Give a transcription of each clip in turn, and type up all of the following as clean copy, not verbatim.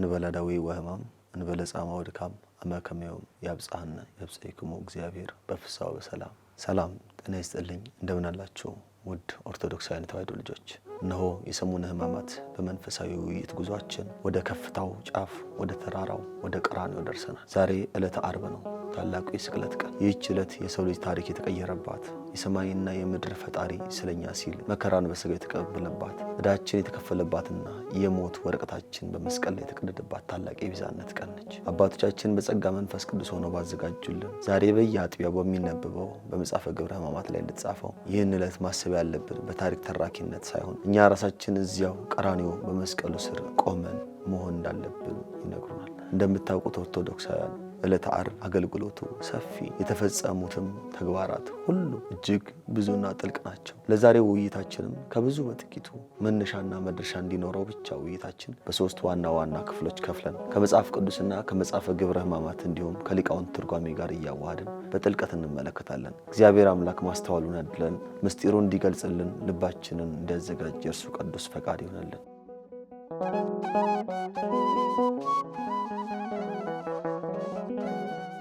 እንበለ ደዌ ወሕማም እንበለ ጻማ ወድካም አመከመዮም ያብጻህና ያብጽሕክሙ እግዚአብሔር በፍስሐ በሰላም። ሰላም ጤና ይስጥልኝ። እንደምን አላችሁ ውድ ኦርቶዶክሳውያን ተዋሕዶ ልጆች? እነሆ የሰሙነ ሕማማት በመንፈሳዊ ውይይት ጉዟችን ወደ ከፍታው ጫፍ ወደ ተራራው ወደ ቀራንዮ ደርሰናል። ዛሬ ዕለተ ዓርብ ነው፣ ታላቁ የስቅለት ቀን። ይህች ዕለት የሰው ልጅ ታሪክ የተቀየረባት፣ የሰማይና የምድር ፈጣሪ ስለኛ ሲል መከራን በሥጋ የተቀበለባት፣ ዕዳችን የተከፈለባትና የሞት ወረቀታችን በመስቀል ላይ የተቀደደባት ታላቅ የቤዛነት ቀን ነች። አባቶቻችን በጸጋ መንፈስ ቅዱስ ሆነው ባዘጋጁልን ዛሬ በየአጥቢያው በሚነበበው በመጽሐፈ ግብረ ሕማማት ላይ እንደተጻፈው ይህን ዕለት ማሰብ ያለብን በታሪክ ተራኪነት ሳይሆን እኛ ራሳችን እዚያው ቀራንዮ በመስቀሉ ስር ቆመን መሆን እንዳለብን ይነግሩናል። እንደምታውቁት ኦርቶዶክሳውያን ዕለተ ዓርብ አገልግሎቱ ሰፊ፣ የተፈጸሙትም ተግባራት ሁሉ እጅግ ብዙና ጥልቅ ናቸው። ለዛሬው ውይይታችንም ከብዙ በጥቂቱ መነሻና መድረሻ እንዲኖረው ብቻ ውይይታችን በሶስት ዋና ዋና ክፍሎች ከፍለን ከመጽሐፍ ቅዱስና ከመጽሐፈ ግብረ ሕማማት እንዲሁም ከሊቃውንት ትርጓሜ ጋር እያዋሃድን በጥልቀት እንመለከታለን። እግዚአብሔር አምላክ ማስተዋሉን ያድለን፣ ምስጢሩን እንዲገልጽልን ልባችንን እንዲያዘጋጅ የእርሱ ቅዱስ ፈቃድ ይሆነልን።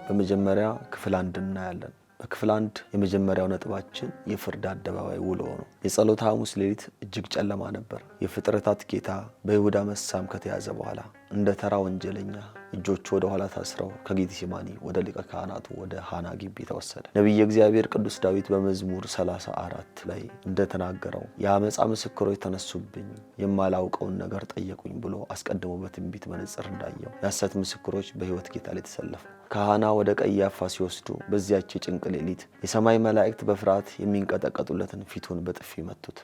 በመጀመሪያ ክፍል 1 እናያለን። በክፍል 1 የመጀመሪያው ነጥባችን የፍርድ አደባባይ ውሎ ነው። የጸሎተ ሐሙስ ሌሊት እጅግ ጨለማ ነበር። የፍጥረታት ጌታ በይሁዳ መሳም ከተያዘ በኋላ እንደ ተራ ወንጀለኛ እጆቹ ወደ ኋላ ታስረው ከጌቴሴማኒ ወደ ሊቀ ካህናቱ ወደ ሃና ግቢ ተወሰደ። ነቢየ እግዚአብሔር ቅዱስ ዳዊት በመዝሙር 34 ላይ እንደተናገረው የአመፃ ምስክሮች ተነሱብኝ፣ የማላውቀውን ነገር ጠየቁኝ ብሎ አስቀድሞ በትንቢት መነጽር እንዳየው የሐሰት ምስክሮች በሕይወት ጌታ ላይ ተሰለፉ። ከሃና ወደ ቀያፋ ሲወስዱ በዚያች የጭንቅ ሌሊት የሰማይ መላእክት በፍርሃት የሚንቀጠቀጡለትን ፊቱን በጥፊ መቱት፣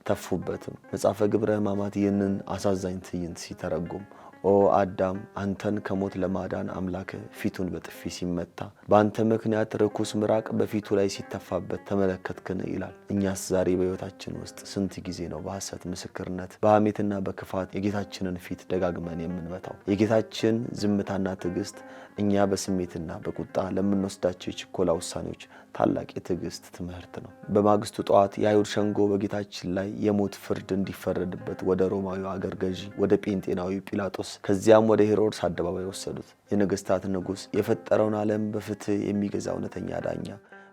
ተፉበትም። መጽሐፈ ግብረ ሕማማት ይህንን አሳዛኝ ትዕይንት ሲተረጉም ኦ አዳም አንተን ከሞት ለማዳን አምላክ ፊቱን በጥፊ ሲመታ በአንተ ምክንያት ርኩስ ምራቅ በፊቱ ላይ ሲተፋበት ተመለከትክን ይላል። እኛስ ዛሬ በሕይወታችን ውስጥ ስንት ጊዜ ነው በሐሰት ምስክርነት በሐሜትና በክፋት የጌታችንን ፊት ደጋግመን የምንመታው? የጌታችን ዝምታና ትዕግስት እኛ በስሜትና በቁጣ ለምንወስዳቸው የችኮላ ውሳኔዎች ታላቅ የትዕግስት ትምህርት ነው። በማግስቱ ጠዋት የአይሁድ ሸንጎ በጌታችን ላይ የሞት ፍርድ እንዲፈረድበት ወደ ሮማዊ አገር ገዢ ወደ ጴንጤናዊ ጲላጦስ ከዚያም ወደ ሄሮድስ አደባባይ ወሰዱት። የነገስታት ንጉሥ፣ የፈጠረውን ዓለም በፍትህ የሚገዛ እውነተኛ ዳኛ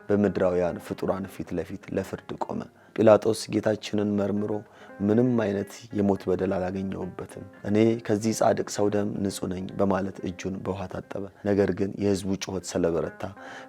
በምድራውያን ፍጡራን ፊት ለፊት ለፍርድ ቆመ። ጲላጦስ ጌታችንን መርምሮ ምንም አይነት የሞት በደል አላገኘውበትም፣ እኔ ከዚህ ጻድቅ ሰው ደም ንጹሕ ነኝ በማለት እጁን በውሃ ታጠበ። ነገር ግን የሕዝቡ ጩኸት ስለበረታ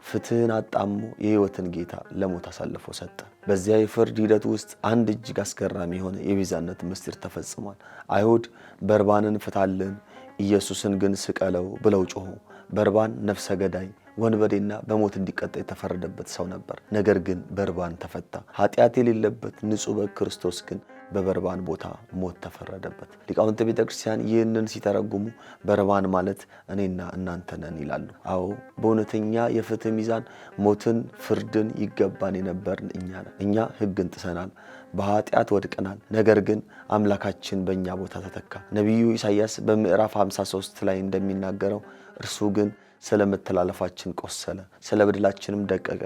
ፍትህን አጣሞ የሕይወትን ጌታ ለሞት አሳልፎ ሰጠ። በዚያ የፍርድ ሂደት ውስጥ አንድ እጅግ አስገራሚ የሆነ የቤዛነት ምስጢር ተፈጽሟል። አይሁድ በርባንን ፍታልን፣ ኢየሱስን ግን ስቀለው ብለው ጮኹ። በርባን ነፍሰ ገዳይ ወንበዴና በሞት እንዲቀጣ የተፈረደበት ሰው ነበር። ነገር ግን በርባን ተፈታ። ኃጢአት የሌለበት ንጹሕ በግ ክርስቶስ ግን በበርባን ቦታ ሞት ተፈረደበት። ሊቃውንተ ቤተ ክርስቲያን ይህንን ሲተረጉሙ በርባን ማለት እኔና እናንተ ነን ይላሉ። አዎ በእውነተኛ የፍትህ ሚዛን ሞትን፣ ፍርድን ይገባን የነበርን እኛ ነን። እኛ ሕግን ጥሰናል፣ በኃጢአት ወድቀናል። ነገር ግን አምላካችን በእኛ ቦታ ተተካ። ነቢዩ ኢሳይያስ በምዕራፍ 53 ላይ እንደሚናገረው እርሱ ግን ስለ መተላለፋችን ቆሰለ፣ ስለ በደላችንም ደቀቀ፣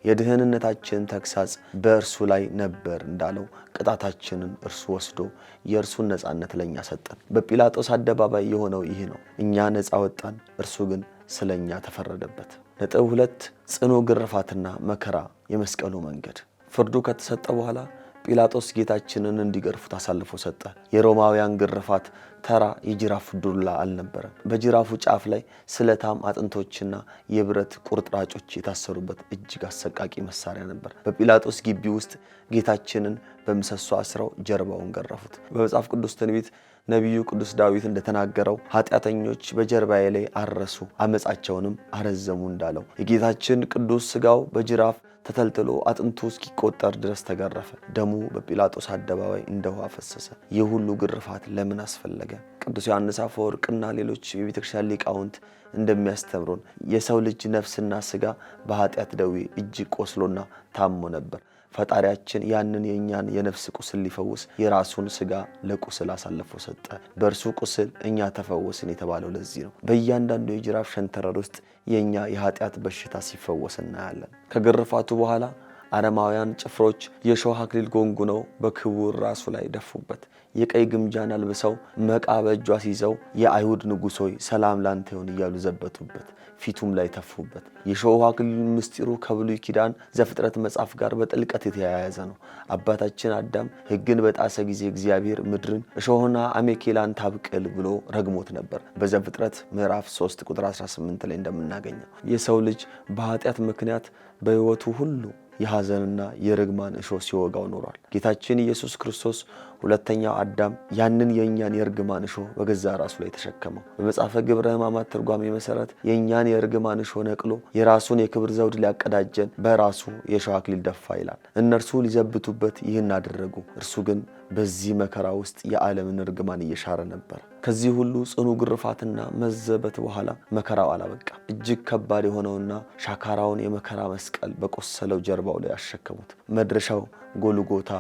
የድህንነታችን ተግሳጽ በእርሱ ላይ ነበር እንዳለው ቅጣታችንን እርሱ ወስዶ የእርሱን ነጻነት ለኛ ሰጠን። በጲላጦስ አደባባይ የሆነው ይህ ነው። እኛ ነጻ ወጣን፣ እርሱ ግን ስለኛ ተፈረደበት። ነጥብ 2 ጽኑ ግርፋትና መከራ፣ የመስቀሉ መንገድ። ፍርዱ ከተሰጠ በኋላ ጲላጦስ ጌታችንን እንዲገርፉት አሳልፎ ሰጠ። የሮማውያን ግርፋት ተራ የጅራፍ ዱላ አልነበረም። በጅራፉ ጫፍ ላይ ስለታም አጥንቶችና የብረት ቁርጥራጮች የታሰሩበት እጅግ አሰቃቂ መሳሪያ ነበር። በጲላጦስ ግቢ ውስጥ ጌታችንን በምሰሶ አስረው ጀርባውን ገረፉት። በመጽሐፍ ቅዱስ ትንቢት ነቢዩ ቅዱስ ዳዊት እንደተናገረው ኃጢአተኞች በጀርባዬ ላይ አረሱ፣ አመፃቸውንም አረዘሙ እንዳለው የጌታችን ቅዱስ ሥጋው በጅራፍ ተተልትሎ አጥንቱ እስኪቆጠር ድረስ ተገረፈ። ደሙ በጲላጦስ አደባባይ እንደ ውሃ ፈሰሰ። ይህ ሁሉ ግርፋት ለምን አስፈለገ? ቅዱስ ዮሐንስ አፈወርቅና ሌሎች የቤተክርስቲያን ሊቃውንት እንደሚያስተምሩን የሰው ልጅ ነፍስና ሥጋ በኃጢአት ደዌ እጅግ ቆስሎና ታሞ ነበር። ፈጣሪያችን ያንን የኛን የነፍስ ቁስል ሊፈውስ የራሱን ሥጋ ለቁስል አሳልፎ ሰጠ። በእርሱ ቁስል እኛ ተፈወስን የተባለው ለዚህ ነው። በእያንዳንዱ የጅራፍ ሸንተረር ውስጥ የኛ የኃጢአት በሽታ ሲፈወስ እናያለን። ከግርፋቱ በኋላ አረማውያን ጭፍሮች የሾህ አክሊል ጎንጉነው በክቡር ራሱ ላይ ደፉበት። የቀይ ግምጃን አልብሰው መቃ በእጁ አስይዘው የአይሁድ ንጉሥ ሆይ ሰላም ላንተ ይሁን እያሉ ዘበቱበት፣ ፊቱም ላይ ተፉበት። የሾህ አክሊል ምስጢሩ ከብሉይ ኪዳን ዘፍጥረት መጽሐፍ ጋር በጥልቀት የተያያዘ ነው። አባታችን አዳም ሕግን በጣሰ ጊዜ እግዚአብሔር ምድርን እሾህና አሜኬላን ታብቅል ብሎ ረግሞት ነበር። በዘፍጥረት ምዕራፍ 3 ቁጥር 18 ላይ እንደምናገኘው የሰው ልጅ በኃጢአት ምክንያት በሕይወቱ ሁሉ የሐዘንና የርግማን እሾህ ሲወጋው ኖሯል። ጌታችን ኢየሱስ ክርስቶስ ሁለተኛው አዳም ያንን የእኛን የርግማን እሾህ በገዛ ራሱ ላይ ተሸከመው። በመጽሐፈ ግብረ ሕማማት ትርጓሜ መሰረት የእኛን የርግማን እሾህ ነቅሎ የራሱን የክብር ዘውድ ሊያቀዳጀን በራሱ የሾህ አክሊል ደፋ ይላል። እነርሱ ሊዘብቱበት ይህን አደረጉ። እርሱ ግን በዚህ መከራ ውስጥ የዓለምን እርግማን እየሻረ ነበር። ከዚህ ሁሉ ጽኑ ግርፋትና መዘበት በኋላ መከራው አላበቃም። እጅግ ከባድ የሆነውና ሻካራውን የመከራ መስቀል በቆሰለው ጀርባው ላይ ያሸከሙት። መድረሻው ጎልጎታ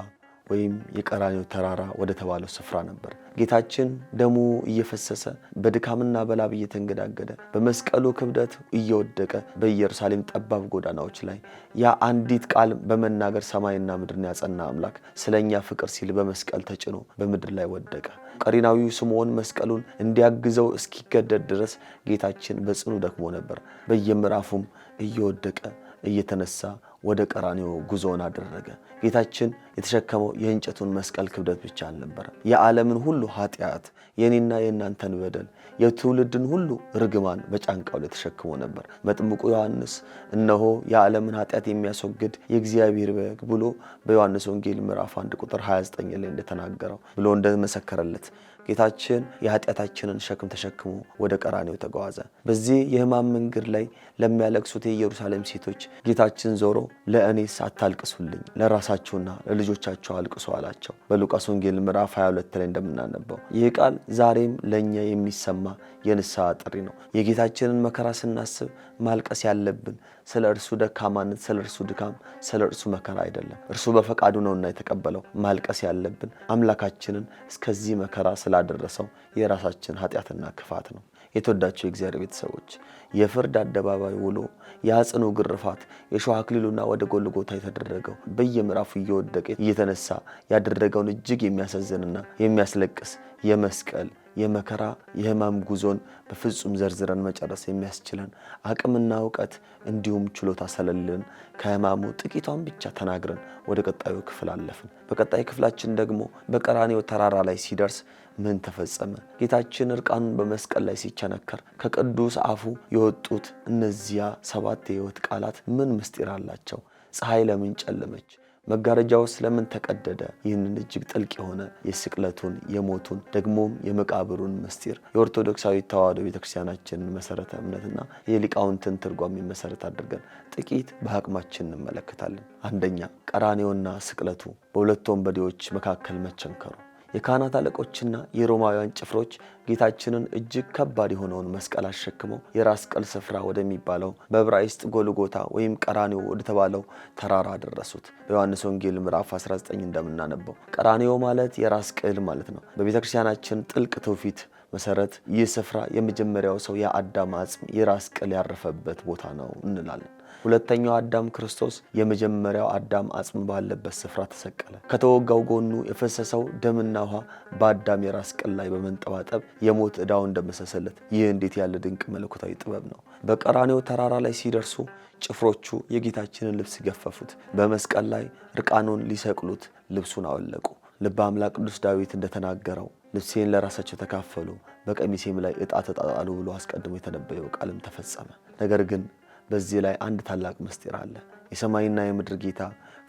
ወይም የቀራንዮ ተራራ ወደ ተባለው ስፍራ ነበር። ጌታችን ደሙ እየፈሰሰ በድካምና በላብ እየተንገዳገደ በመስቀሉ ክብደት እየወደቀ በኢየሩሳሌም ጠባብ ጎዳናዎች ላይ ያ አንዲት ቃል በመናገር ሰማይና ምድርን ያጸና አምላክ ስለኛ ፍቅር ሲል በመስቀል ተጭኖ በምድር ላይ ወደቀ። ቀሪናዊው ስምዖን መስቀሉን እንዲያግዘው እስኪገደድ ድረስ ጌታችን በጽኑ ደክሞ ነበር። በየምዕራፉም እየወደቀ እየተነሳ ወደ ቀራንዮ ጉዞውን አደረገ። ጌታችን የተሸከመው የእንጨቱን መስቀል ክብደት ብቻ አልነበረም። የዓለምን ሁሉ ኃጢአት፣ የኔና የእናንተን በደል፣ የትውልድን ሁሉ ርግማን በጫንቃው ላይ ተሸክሞ ነበር። መጥምቁ ዮሐንስ እነሆ የዓለምን ኃጢአት የሚያስወግድ የእግዚአብሔር በግ ብሎ በዮሐንስ ወንጌል ምዕራፍ 1 ቁጥር 29 ላይ እንደተናገረው ብሎ እንደመሰከረለት ጌታችን የኃጢአታችንን ሸክም ተሸክሞ ወደ ቀራንዮ ተጓዘ። በዚህ የሕማም መንገድ ላይ ለሚያለቅሱት የኢየሩሳሌም ሴቶች ጌታችን ዞሮ ለእኔስ አታልቅሱልኝ፣ ለራሳችሁና ለልጆቻችሁ አልቅሱ አላቸው። በሉቃስ ወንጌል ምዕራፍ 22 ላይ እንደምናነበው ይህ ቃል ዛሬም ለእኛ የሚሰማ የንስሐ ጥሪ ነው። የጌታችንን መከራ ስናስብ ማልቀስ ያለብን ስለ እርሱ ደካማነት፣ ስለ እርሱ ድካም፣ ስለ እርሱ መከራ አይደለም። እርሱ በፈቃዱ ነውና የተቀበለው። ማልቀስ ያለብን አምላካችንን እስከዚህ መከራ ስላደረሰው የራሳችን ኃጢአትና ክፋት ነው። የተወዳቸው የእግዚአብሔር ቤተሰቦች የፍርድ አደባባይ ውሎ የጽኑ ግርፋት የሾህ አክሊሉና ወደ ጎልጎታ የተደረገው በየምዕራፉ እየወደቀ እየተነሳ ያደረገውን እጅግ የሚያሳዝንና የሚያስለቅስ የመስቀል የመከራ የሕማም ጉዞን በፍጹም ዘርዝረን መጨረስ የሚያስችለን አቅምና እውቀት እንዲሁም ችሎታ ስለሌለን ከሕማሙ ጥቂቷን ብቻ ተናግረን ወደ ቀጣዩ ክፍል አለፍን። በቀጣይ ክፍላችን ደግሞ በቀራንዮ ተራራ ላይ ሲደርስ ምን ተፈጸመ? ጌታችን እርቃኑን በመስቀል ላይ ሲቸነከር ከቅዱስ አፉ የወጡት እነዚያ 7 የሕይወት ቃላት ምን ምስጢር አላቸው? ፀሐይ ለምን ጨለመች? መጋረጃው ስለምን ተቀደደ? ይህንን እጅግ ጥልቅ የሆነ የስቅለቱን የሞቱን ደግሞም የመቃብሩን ምስጢር የኦርቶዶክሳዊ ተዋሕዶ ቤተክርስቲያናችንን መሰረተ እምነትና የሊቃውንትን ትርጓሜ መሰረት አድርገን ጥቂት በአቅማችን እንመለከታለን። አንደኛ፣ ቀራንዮና ስቅለቱ በሁለት ወንበዴዎች መካከል መቸንከሩ። የካህናት አለቆችና የሮማውያን ጭፍሮች ጌታችንን እጅግ ከባድ የሆነውን መስቀል አሸክመው የራስ ቅል ስፍራ ወደሚባለው በዕብራይስጥ ጎልጎታ ወይም ቀራንዮ ወደ ተባለው ተራራ ደረሱት። በዮሐንስ ወንጌል ምዕራፍ 19 እንደምናነበው ቀራንዮ ማለት የራስ ቅል ማለት ነው። በቤተክርስቲያናችን ጥልቅ ትውፊት መሰረት ይህ ስፍራ የመጀመሪያው ሰው የአዳም አጽም የራስ ቅል ያረፈበት ቦታ ነው እንላለን። ሁለተኛው አዳም ክርስቶስ የመጀመሪያው አዳም አጽም ባለበት ስፍራ ተሰቀለ። ከተወጋው ጎኑ የፈሰሰው ደምና ውሃ በአዳም የራስ ቅል ላይ በመንጠባጠብ የሞት ዕዳውን እንደመሰሰለት። ይህ እንዴት ያለ ድንቅ መለኮታዊ ጥበብ ነው! በቀራንዮ ተራራ ላይ ሲደርሱ ጭፍሮቹ የጌታችንን ልብስ ገፈፉት። በመስቀል ላይ እርቃኑን ሊሰቅሉት ልብሱን አወለቁ። ልበ አምላክ ቅዱስ ዳዊት እንደተናገረው ልብሴን ለራሳቸው ተካፈሉ፣ በቀሚሴም ላይ ዕጣ ተጣጣሉ ብሎ አስቀድሞ የተነበየው ቃልም ተፈጸመ። ነገር ግን በዚህ ላይ አንድ ታላቅ ምስጢር አለ። የሰማይና የምድር ጌታ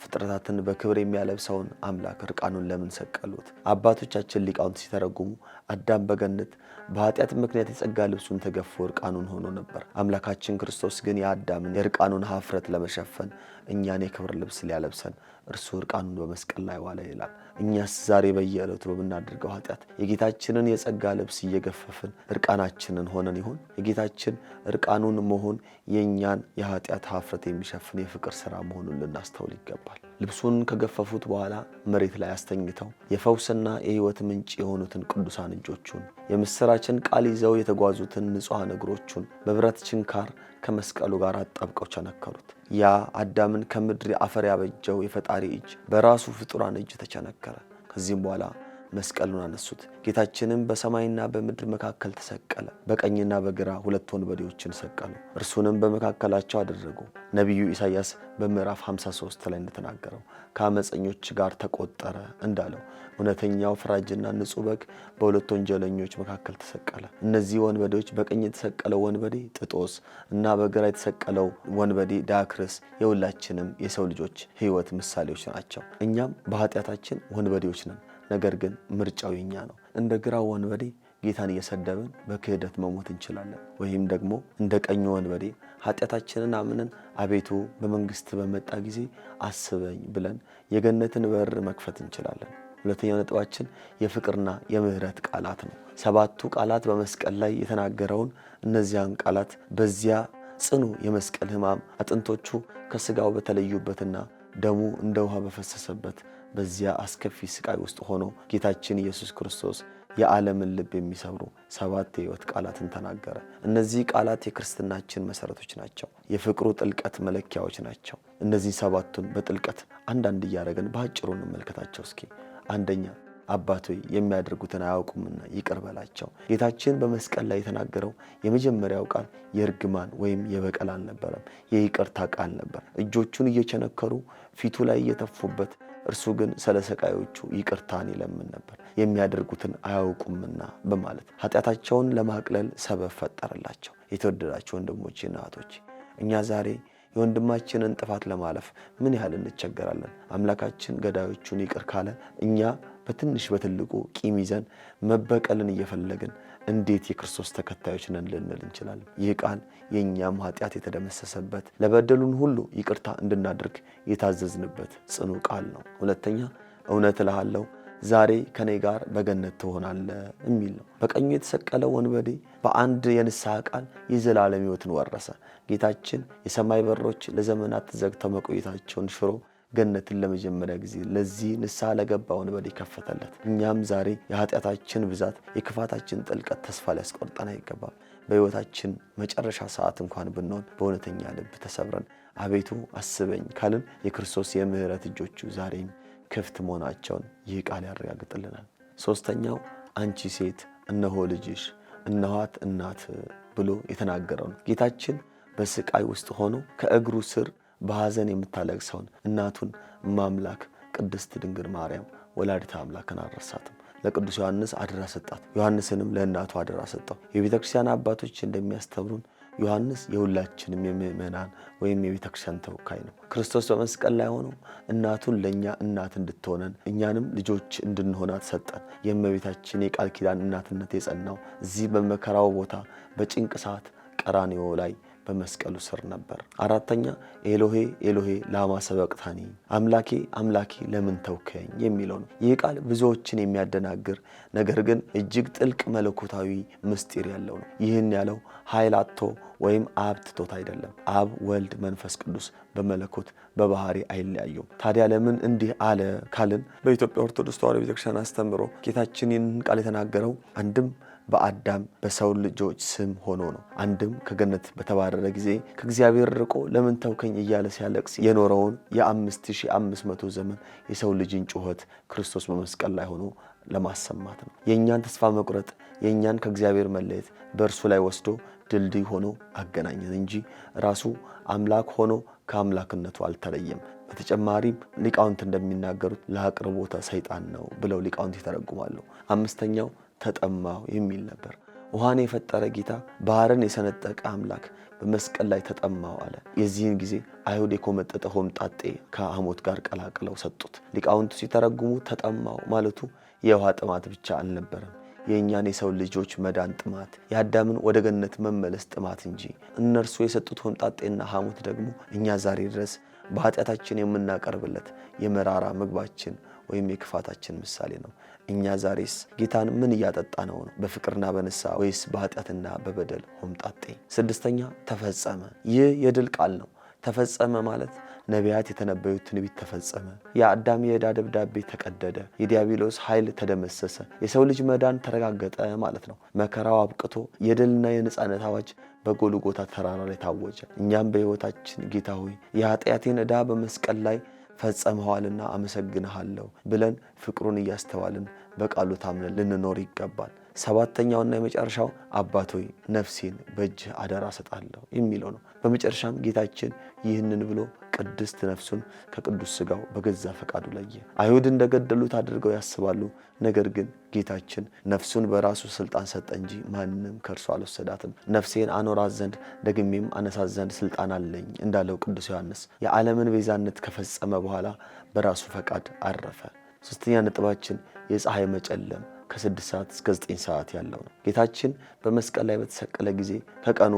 ፍጥረታትን በክብር የሚያለብሰውን አምላክ እርቃኑን ለምን ሰቀሉት? አባቶቻችን ሊቃውንት ሲተረጉሙ አዳም በገነት በኃጢአት ምክንያት የጸጋ ልብሱን ተገፎ እርቃኑን ሆኖ ነበር። አምላካችን ክርስቶስ ግን የአዳምን የእርቃኑን ኀፍረት ለመሸፈን እኛን የክብር ልብስ ሊያለብሰን እርሱ እርቃኑን በመስቀል ላይ ዋለ ይላል። እኛስ ዛሬ በየዕለቱ በምናደርገው ኃጢአት የጌታችንን የጸጋ ልብስ እየገፈፍን እርቃናችንን ሆነን ይሆን? የጌታችን እርቃኑን መሆን የእኛን የኃጢአት ኀፍረት የሚሸፍን የፍቅር ሥራ መሆኑን ልናስተውል ይገባል። ልብሱን ከገፈፉት በኋላ መሬት ላይ አስተኝተው የፈውስና የሕይወት ምንጭ የሆኑትን ቅዱሳን እጆቹን የምስራችን ቃል ይዘው የተጓዙትን ንጹሐን እግሮቹን በብረት ችንካር ከመስቀሉ ጋር አጣብቀው ቸነከሩት። ያ አዳምን ከምድር አፈር ያበጀው የፈጣሪ እጅ በራሱ ፍጡራን እጅ ተቸነከረ። ከዚህም በኋላ መስቀሉን አነሱት። ጌታችንም በሰማይና በምድር መካከል ተሰቀለ። በቀኝና በግራ ሁለት ወንበዴዎችን ሰቀሉ። እርሱንም በመካከላቸው አደረጉ። ነቢዩ ኢሳይያስ በምዕራፍ 53 ላይ እንደተናገረው ከአመፀኞች ጋር ተቆጠረ እንዳለው እውነተኛው ፈራጅና ንጹሕ በግ በሁለት ወንጀለኞች መካከል ተሰቀለ። እነዚህ ወንበዴዎች በቀኝ የተሰቀለው ወንበዴ ጥጦስ እና በግራ የተሰቀለው ወንበዴ ዳክርስ የሁላችንም የሰው ልጆች ሕይወት ምሳሌዎች ናቸው። እኛም በኃጢአታችን ወንበዴዎች ነን። ነገር ግን ምርጫው የኛ ነው። እንደ ግራው ወንበዴ ጌታን እየሰደብን በክህደት መሞት እንችላለን። ወይም ደግሞ እንደ ቀኙ ወንበዴ ኃጢአታችንን አምነን አቤቱ በመንግስት በመጣ ጊዜ አስበኝ ብለን የገነትን በር መክፈት እንችላለን። ሁለተኛው ነጥባችን የፍቅርና የምህረት ቃላት ነው። 7ቱ ቃላት በመስቀል ላይ የተናገረውን እነዚያን ቃላት በዚያ ጽኑ የመስቀል ሕማም አጥንቶቹ ከስጋው በተለዩበትና ደሙ እንደ ውሃ በፈሰሰበት በዚያ አስከፊ ስቃይ ውስጥ ሆኖ ጌታችን ኢየሱስ ክርስቶስ የዓለምን ልብ የሚሰብሩ 7 የሕይወት ቃላትን ተናገረ። እነዚህ ቃላት የክርስትናችን መሰረቶች ናቸው። የፍቅሩ ጥልቀት መለኪያዎች ናቸው። እነዚህ 7ቱን በጥልቀት አንዳንድ እያደረገን በአጭሩ እንመልከታቸው እስኪ። አንደኛ፣ አባት ሆይ የሚያደርጉትን አያውቁምና ይቅር በላቸው። ጌታችን በመስቀል ላይ የተናገረው የመጀመሪያው ቃል የእርግማን ወይም የበቀል አልነበረም፣ የይቅርታ ቃል ነበር። እጆቹን እየቸነከሩ ፊቱ ላይ እየተፉበት እርሱ ግን ስለ ሰቃዮቹ ይቅርታን ይለምን ነበር፣ የሚያደርጉትን አያውቁምና በማለት ኃጢአታቸውን ለማቅለል ሰበብ ፈጠረላቸው። የተወደዳችሁ ወንድሞቼና እህቶቼ እኛ ዛሬ የወንድማችንን ጥፋት ለማለፍ ምን ያህል እንቸገራለን። አምላካችን ገዳዮቹን ይቅር ካለ እኛ በትንሽ በትልቁ ቂም ይዘን መበቀልን እየፈለግን እንዴት የክርስቶስ ተከታዮች ነን ልንል እንችላለን? ይህ ቃል የእኛም ኃጢአት የተደመሰሰበት ለበደሉን ሁሉ ይቅርታ እንድናደርግ የታዘዝንበት ጽኑ ቃል ነው። ሁለተኛ፣ እውነት እልሃለሁ ዛሬ ከኔ ጋር በገነት ትሆናለህ የሚል ነው። በቀኙ የተሰቀለው ወንበዴ በአንድ የንስሐ ቃል የዘላለም ሕይወትን ወረሰ። ጌታችን የሰማይ በሮች ለዘመናት ተዘግተው መቆየታቸውን ሽሮ ገነትን ለመጀመሪያ ጊዜ ለዚህ ንስሐ ለገባ ወንበዴ ከፈተለት። እኛም ዛሬ የኃጢአታችን ብዛት የክፋታችን ጥልቀት ተስፋ ሊያስቆርጠን አይገባም። በሕይወታችን መጨረሻ ሰዓት እንኳን ብንሆን በእውነተኛ ልብ ተሰብረን አቤቱ አስበኝ ካልን የክርስቶስ የምህረት እጆቹ ዛሬም ክፍት መሆናቸውን ይህ ቃል ያረጋግጥልናል። ሶስተኛው አንቺ ሴት እነሆ ልጅሽ እነኋት እናት ብሎ የተናገረው ነው። ጌታችን በስቃይ ውስጥ ሆኖ ከእግሩ ስር በሐዘን የምታለቅሰውን እናቱን ማምላክ ቅድስት ድንግል ማርያም ወላዲተ አምላክን አልረሳትም። ለቅዱስ ዮሐንስ አደራ ሰጣት። ዮሐንስንም ለእናቱ አደራ ሰጠው። የቤተ ክርስቲያን አባቶች እንደሚያስተምሩን ዮሐንስ የሁላችንም የምእመናን ወይም የቤተ ክርስቲያን ተወካይ ነው። ክርስቶስ በመስቀል ላይ ሆኖ እናቱን ለእኛ እናት እንድትሆነን እኛንም ልጆች እንድንሆናት ሰጠን። የእመቤታችን የቃል ኪዳን እናትነት የጸናው እዚህ በመከራው ቦታ በጭንቅ ሰዓት ቀራንዮ ላይ በመስቀሉ ስር ነበር። አራተኛ፣ ኤሎሄ ኤሎሄ ላማ ሰበቅታኒ አምላኬ አምላኬ ለምን ተውከኝ የሚለው ነው። ይህ ቃል ብዙዎችን የሚያደናግር ነገር ግን እጅግ ጥልቅ መለኮታዊ ምስጢር ያለው ነው። ይህን ያለው ኃይል አጥቶ ወይም አብ ትቶት አይደለም። አብ፣ ወልድ፣ መንፈስ ቅዱስ በመለኮት በባህሪ አይለያዩም። ታዲያ ለምን እንዲህ አለ ካልን በኢትዮጵያ ኦርቶዶክስ ተዋሕዶ ቤተክርስቲያን አስተምሮ ጌታችን ይህን ቃል የተናገረው አንድም በአዳም በሰው ልጆች ስም ሆኖ ነው። አንድም ከገነት በተባረረ ጊዜ ከእግዚአብሔር ርቆ ለምን ተውከኝ እያለ ሲያለቅስ የኖረውን የ5500 ዘመን የሰው ልጅን ጩኸት ክርስቶስ በመስቀል ላይ ሆኖ ለማሰማት ነው። የእኛን ተስፋ መቁረጥ፣ የእኛን ከእግዚአብሔር መለየት በእርሱ ላይ ወስዶ ድልድይ ሆኖ አገናኘን እንጂ ራሱ አምላክ ሆኖ ከአምላክነቱ አልተለየም። በተጨማሪም ሊቃውንት እንደሚናገሩት ለአቅርቦተ ሰይጣን ነው ብለው ሊቃውንት ይተረጉማሉ። አምስተኛው ተጠማሁ የሚል ነበር። ውሃን የፈጠረ ጌታ ባህርን የሰነጠቀ አምላክ በመስቀል ላይ ተጠማሁ አለ። የዚህን ጊዜ አይሁድ የኮመጠጠ ሆምጣጤ ከሐሞት ጋር ቀላቅለው ሰጡት። ሊቃውንቱ ሲተረጉሙ ተጠማሁ ማለቱ የውሃ ጥማት ብቻ አልነበረም፣ የእኛን የሰው ልጆች መዳን ጥማት፣ የአዳምን ወደ ገነት መመለስ ጥማት እንጂ። እነርሱ የሰጡት ሆምጣጤና ሐሞት ደግሞ እኛ ዛሬ ድረስ በኃጢአታችን የምናቀርብለት የመራራ ምግባችን ወይም የክፋታችን ምሳሌ ነው። እኛ ዛሬስ ጌታን ምን እያጠጣ ነው? በፍቅርና በንስሐ ወይስ በኃጢአትና በበደል ሆምጣጤ? ስድስተኛ ተፈጸመ። ይህ የድል ቃል ነው። ተፈጸመ ማለት ነቢያት የተነበዩት ትንቢት ተፈጸመ። የአዳም የዕዳ ደብዳቤ ተቀደደ። የዲያብሎስ ኃይል ተደመሰሰ። የሰው ልጅ መዳን ተረጋገጠ ማለት ነው። መከራው አብቅቶ የድልና የነጻነት አዋጅ በጎልጎታ ተራራ ላይ ታወጀ። እኛም በሕይወታችን ጌታ ሆይ የኃጢአቴን ዕዳ በመስቀል ላይ ፈጸመዋልና አመሰግንሃለሁ ብለን ፍቅሩን እያስተዋልን በቃሉ ታምነን ልንኖር ይገባል። ሰባተኛውና የመጨረሻው አባት ሆይ ነፍሴን በእጅህ አደራ ሰጣለሁ የሚለው ነው። በመጨረሻም ጌታችን ይህንን ብሎ ቅድስት ነፍሱን ከቅዱስ ሥጋው በገዛ ፈቃዱ ለየ። አይሁድ እንደገደሉት አድርገው ያስባሉ። ነገር ግን ጌታችን ነፍሱን በራሱ ስልጣን ሰጠ እንጂ ማንም ከእርሱ አልወሰዳትም። ነፍሴን አኖራት ዘንድ ደግሜም አነሳት ዘንድ ስልጣን አለኝ እንዳለው ቅዱስ ዮሐንስ የዓለምን ቤዛነት ከፈጸመ በኋላ በራሱ ፈቃድ አረፈ። ሶስተኛ ነጥባችን የፀሐይ መጨለም ከ6 ሰዓት እስከ 9 ሰዓት ያለው ነው። ጌታችን በመስቀል ላይ በተሰቀለ ጊዜ ከቀኑ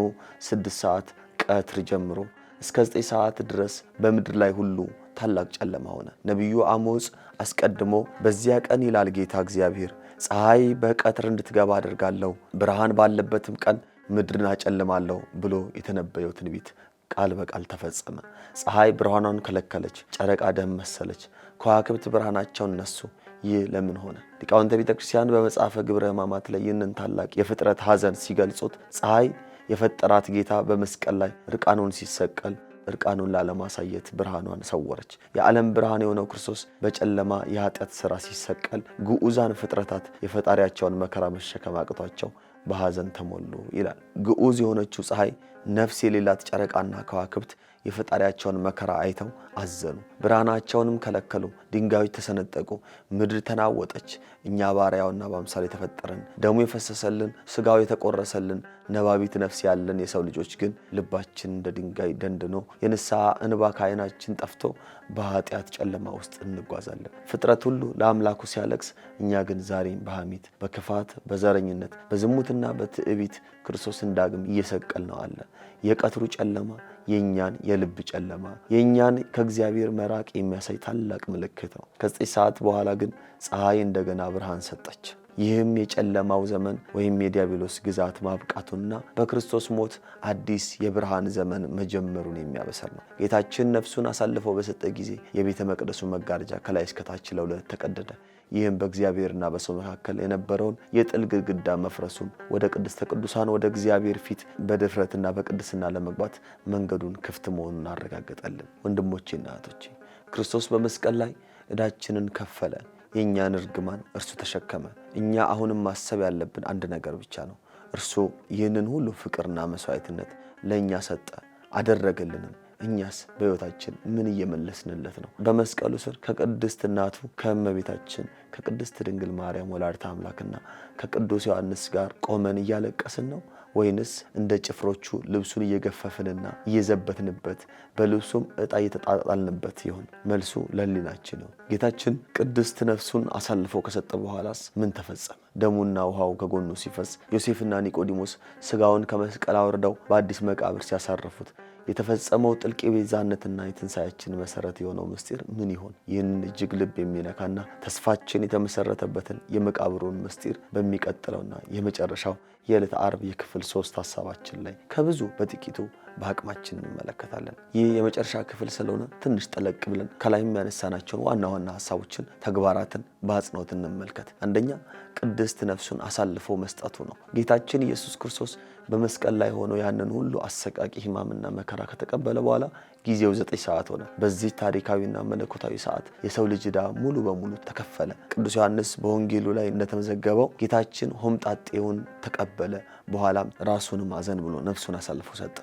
6 ሰዓት ቀትር ጀምሮ እስከ 9 ሰዓት ድረስ በምድር ላይ ሁሉ ታላቅ ጨለማ ሆነ። ነቢዩ አሞጽ አስቀድሞ በዚያ ቀን ይላል ጌታ እግዚአብሔር ፀሐይ በቀትር እንድትገባ አደርጋለሁ፣ ብርሃን ባለበትም ቀን ምድርን አጨልማለሁ ብሎ የተነበየው ትንቢት ቃል በቃል ተፈጸመ። ፀሐይ ብርሃኗን ከለከለች፣ ጨረቃ ደም መሰለች፣ ከዋክብት ብርሃናቸውን ነሱ። ይህ ለምን ሆነ? ሊቃውንተ ቤተ ክርስቲያን በመጽሐፈ ግብረ ሕማማት ላይ ይህንን ታላቅ የፍጥረት ሐዘን ሲገልጹት ፀሐይ የፈጠራት ጌታ በመስቀል ላይ እርቃኑን ሲሰቀል እርቃኑን ላለማሳየት ብርሃኗን ሰወረች። የዓለም ብርሃን የሆነው ክርስቶስ በጨለማ የኃጢአት ሥራ ሲሰቀል ግዑዛን ፍጥረታት የፈጣሪያቸውን መከራ መሸከም አቅቷቸው በሐዘን ተሞሉ ይላል። ግዑዝ የሆነችው ፀሐይ ነፍስ የሌላት ጨረቃና ከዋክብት የፈጣሪያቸውን መከራ አይተው አዘኑ፣ ብርሃናቸውንም ከለከሉ። ድንጋዮች ተሰነጠቁ፣ ምድር ተናወጠች። እኛ ባሪያውና በአምሳል የተፈጠረን ደሙ የፈሰሰልን ሥጋው የተቆረሰልን ነባቢት ነፍስ ያለን የሰው ልጆች ግን ልባችን እንደ ድንጋይ ደንድኖ የንስሐ እንባ ከዓይናችን ጠፍቶ በኃጢአት ጨለማ ውስጥ እንጓዛለን። ፍጥረት ሁሉ ለአምላኩ ሲያለቅስ፣ እኛ ግን ዛሬም በሐሜት፣ በክፋት፣ በዘረኝነት፣ በዝሙትና በትዕቢት ክርስቶስን ዳግም እየሰቀል ነው አለ። የቀትሩ ጨለማ የኛን የልብ ጨለማ የኛን ከእግዚአብሔር መራቅ የሚያሳይ ታላቅ ምልክት ነው። ከ9 ሰዓት በኋላ ግን ፀሐይ እንደገና ብርሃን ሰጠች። ይህም የጨለማው ዘመን ወይም የዲያብሎስ ግዛት ማብቃቱና በክርስቶስ ሞት አዲስ የብርሃን ዘመን መጀመሩን የሚያበሰር ነው። ጌታችን ነፍሱን አሳልፎ በሰጠ ጊዜ የቤተ መቅደሱ መጋረጃ ከላይ እስከታች ለሁለት ተቀደደ። ይህም በእግዚአብሔርና በሰው መካከል የነበረውን የጥል ግድግዳ መፍረሱን ወደ ቅድስተ ቅዱሳን ወደ እግዚአብሔር ፊት በድፍረትና በቅድስና ለመግባት መንገዱን ክፍት መሆኑን አረጋገጠልን። ወንድሞቼና እህቶቼ ክርስቶስ በመስቀል ላይ ዕዳችንን ከፈለ። የእኛን እርግማን እርሱ ተሸከመ። እኛ አሁንም ማሰብ ያለብን አንድ ነገር ብቻ ነው። እርሱ ይህንን ሁሉ ፍቅርና መስዋዕትነት ለእኛ ሰጠ አደረገልንም። እኛስ በሕይወታችን ምን እየመለስንለት ነው? በመስቀሉ ስር ከቅድስት እናቱ ከእመቤታችን ከቅድስት ድንግል ማርያም ወላዲተ አምላክና ከቅዱስ ዮሐንስ ጋር ቆመን እያለቀስን ነው? ወይንስ እንደ ጭፍሮቹ ልብሱን እየገፈፍንና እየዘበትንበት በልብሱም ዕጣ እየተጣጣልንበት ይሆን? መልሱ ለሕሊናችን ነው። ጌታችን ቅድስት ነፍሱን አሳልፎ ከሰጠ በኋላስ ምን ተፈጸመ? ደሙና ውሃው ከጎኑ ሲፈስ ዮሴፍና ኒቆዲሞስ ሥጋውን ከመስቀል አውርደው በአዲስ መቃብር ሲያሳርፉት የተፈጸመው ጥልቅ የቤዛነትና የትንሣኤያችን መሠረት የሆነው ምስጢር ምን ይሆን? ይህንን እጅግ ልብ የሚነካና ተስፋችን የተመሠረተበትን የመቃብሩን ምስጢር በሚቀጥለውና የመጨረሻው የዕለተ ዓርብ የክፍል 3 ሐሳባችን ላይ ከብዙ በጥቂቱ በአቅማችን እንመለከታለን። ይህ የመጨረሻ ክፍል ስለሆነ ትንሽ ጠለቅ ብለን ከላይም ያነሳናቸውን ዋና ዋና ሐሳቦችን፣ ተግባራትን በአጽንኦት እንመልከት። አንደኛ ቅድስት ነፍሱን አሳልፎ መስጠቱ ነው። ጌታችን ኢየሱስ ክርስቶስ በመስቀል ላይ ሆኖ ያንን ሁሉ አሰቃቂ ሕማምና መከራ ከተቀበለ በኋላ ጊዜው 9 ሰዓት ሆነ። በዚህ ታሪካዊና መለኮታዊ ሰዓት የሰው ልጅ ዕዳ ሙሉ በሙሉ ተከፈለ። ቅዱስ ዮሐንስ በወንጌሉ ላይ እንደተመዘገበው ጌታችን ሆምጣጤውን ተቀበለ፣ በኋላም ራሱንም አዘን ብሎ ነፍሱን አሳልፎ ሰጠ።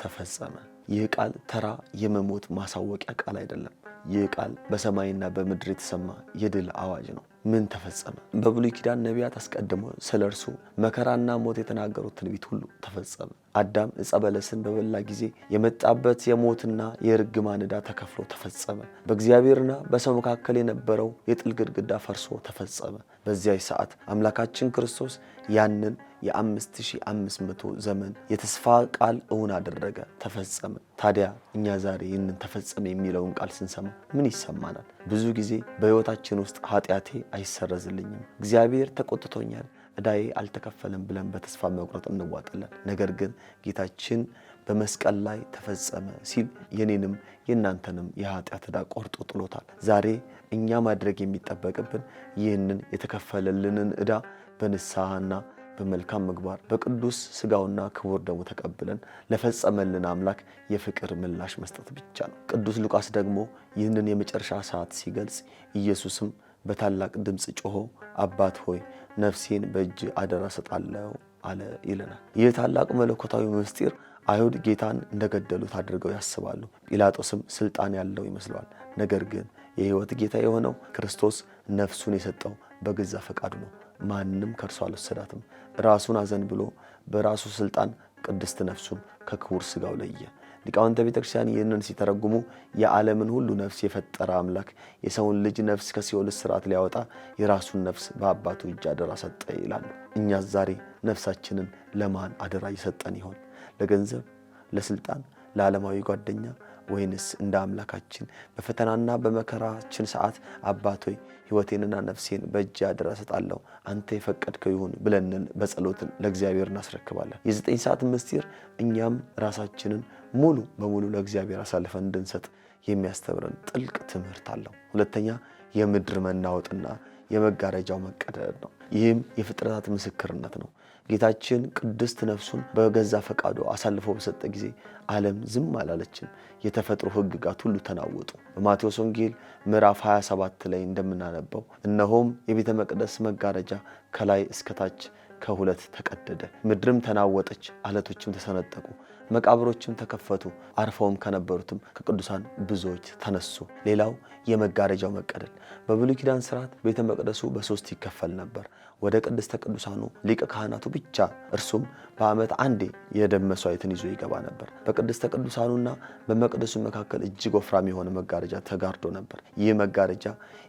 ተፈጸመ። ይህ ቃል ተራ የመሞት ማሳወቂያ ቃል አይደለም። ይህ ቃል በሰማይና በምድር የተሰማ የድል አዋጅ ነው። ምን ተፈጸመ? በብሉይ ኪዳን ነቢያት አስቀድሞ ስለ እርሱ መከራና ሞት የተናገሩት ትንቢት ሁሉ ተፈጸመ። አዳም ዕፀ በለስን በበላ ጊዜ የመጣበት የሞትና የርግማን ዕዳ ተከፍሎ ተፈጸመ። በእግዚአብሔርና በሰው መካከል የነበረው የጥል ግድግዳ ፈርሶ ተፈጸመ። በዚያ ሰዓት አምላካችን ክርስቶስ ያንን የ5500 ዘመን የተስፋ ቃል እውን አደረገ፣ ተፈጸመ። ታዲያ እኛ ዛሬ ይህንን ተፈጸመ የሚለውን ቃል ስንሰማ ምን ይሰማናል? ብዙ ጊዜ በሕይወታችን ውስጥ ኃጢአቴ አይሰረዝልኝም፣ እግዚአብሔር ተቆጥቶኛል፣ ዕዳዬ አልተከፈለም ብለን በተስፋ መቁረጥ እንዋጣለን። ነገር ግን ጌታችን በመስቀል ላይ ተፈጸመ ሲል የኔንም የእናንተንም የኃጢአት ዕዳ ቆርጦ ጥሎታል። ዛሬ እኛ ማድረግ የሚጠበቅብን ይህንን የተከፈለልንን ዕዳ በንስሐና በመልካም ምግባር በቅዱስ ሥጋውና ክቡር ደሙ ተቀብለን ለፈጸመልን አምላክ የፍቅር ምላሽ መስጠት ብቻ ነው። ቅዱስ ሉቃስ ደግሞ ይህንን የመጨረሻ ሰዓት ሲገልጽ ኢየሱስም በታላቅ ድምፅ ጮሆ አባት ሆይ ነፍሴን በእጅ አደራ ሰጣለሁ አለ ይለናል። ይህ ታላቅ መለኮታዊ ምስጢር አይሁድ ጌታን እንደገደሉት አድርገው ያስባሉ። ጲላጦስም ስልጣን ያለው ይመስለዋል። ነገር ግን የሕይወት ጌታ የሆነው ክርስቶስ ነፍሱን የሰጠው በገዛ ፈቃዱ ነው። ማንም ከእርሱ አልወሰዳትም። ራሱን አዘን ብሎ በራሱ ስልጣን ቅድስት ነፍሱን ከክቡር ሥጋው ለየ። ሊቃውንተ ቤተክርስቲያን ይህንን ሲተረጉሙ የዓለምን ሁሉ ነፍስ የፈጠረ አምላክ የሰውን ልጅ ነፍስ ከሲኦል እስራት ሊያወጣ የራሱን ነፍስ በአባቱ እጅ አደራ ሰጠ ይላሉ። እኛስ ዛሬ ነፍሳችንን ለማን አደራ እየሰጠን ይሆን? ለገንዘብ፣ ለስልጣን፣ ለዓለማዊ ጓደኛ ወይንስ እንደ አምላካችን በፈተናና በመከራችን ሰዓት አባት ሆይ ሕይወቴንና ነፍሴን በእጅ አደራ ሰጣለሁ አንተ የፈቀድከው ይሁን ብለንን በጸሎትን ለእግዚአብሔር እናስረክባለን። የ9 ሰዓት ምስጢር እኛም ራሳችንን ሙሉ በሙሉ ለእግዚአብሔር አሳልፈን እንድንሰጥ የሚያስተምረን ጥልቅ ትምህርት አለው። ሁለተኛ የምድር መናወጥና የመጋረጃው መቀደድ ነው። ይህም የፍጥረታት ምስክርነት ነው። ጌታችን ቅድስት ነፍሱን በገዛ ፈቃዱ አሳልፎ በሰጠ ጊዜ ዓለም ዝም አላለችም። የተፈጥሮ ሕግጋት ሁሉ ተናወጡ። በማቴዎስ ወንጌል ምዕራፍ 27 ላይ እንደምናነበው እነሆም የቤተ መቅደስ መጋረጃ ከላይ እስከታች ከሁለት ተቀደደ፣ ምድርም ተናወጠች፣ አለቶችም ተሰነጠቁ፣ መቃብሮችም ተከፈቱ፣ አርፈውም ከነበሩትም ከቅዱሳን ብዙዎች ተነሱ። ሌላው የመጋረጃው መቀደድ። በብሉይ ኪዳን ሥርዓት ቤተ መቅደሱ በ3 ይከፈል ነበር። ወደ ቅድስተ ቅዱሳኑ ሊቀ ካህናቱ ብቻ እርሱም በዓመት አንዴ የደም መሥዋዕትን ይዞ ይገባ ነበር። በቅድስተ ቅዱሳኑና በመቅደሱ መካከል እጅግ ወፍራም የሆነ መጋረጃ ተጋርዶ ነበር። ይህ መጋረጃ